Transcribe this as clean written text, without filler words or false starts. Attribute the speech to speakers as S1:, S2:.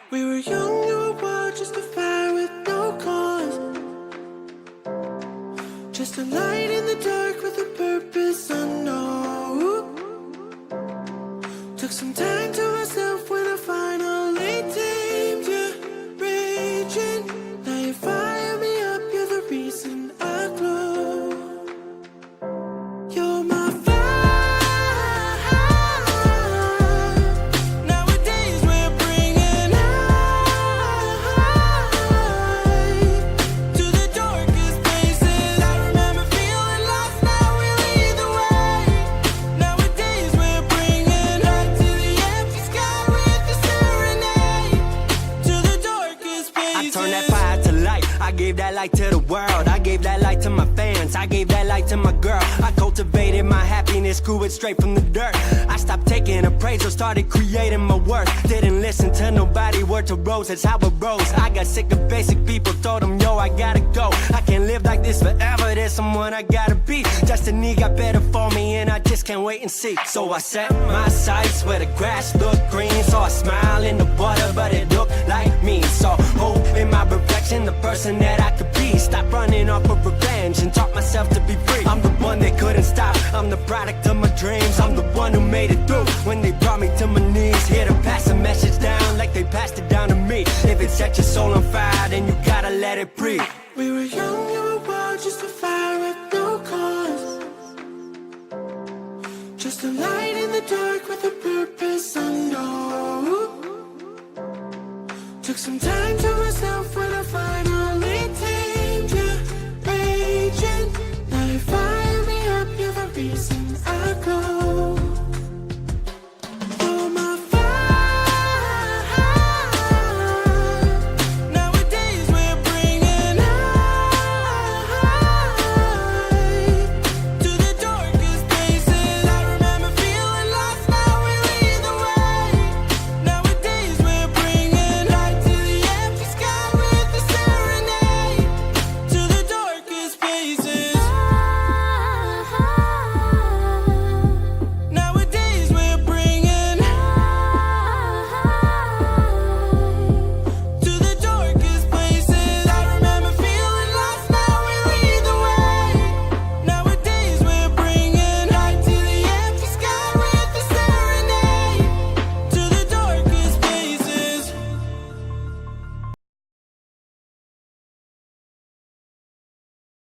S1: We were young, you were wild, just a fire with no cause. Just a light in the dark with a purpose unknown. Took some time to myself when I finally tamed you. Raging, now you fire me up, you're the reason I glow. You're my fire. Nowadays we're bringing light to the darkest places. I remember feeling lost, now we lead the way. Nowadays we're bringing light to the empty sky with a serenade to the darkest places.
S2: I turned that fire to light. I gave that light to the world. I gave that light to my fans. I gave that light to my girl. I cultivated my happiness, grew it straight from the dirt. I stopped taking appraisal, started creating my worth. Didn't listen to nobody, word to rose, that's how it rose. I got sick of basic people, told them, yo, I gotta go. I can't live like this forever, there's someone I gotta be. Destiny got better for me and I just can't wait and see. So I set my sights where the grass looked green. Saw a smile in the water, but it looked like me. Saw hope in my reflection, the person that I could be. Stop running off of revenge and taught myself to be free. I'm the one they couldn't stop, I'm the product of my dreams. I'm the one who made it through when they brought me to my knees. Here to pass a message down like they passed it down to me. If it set your soul on fire, then you gotta let it breathe.
S1: We were young, you were wild, just a fire with no cause. Just a light in the dark with a purpose unknown. Took some time to myself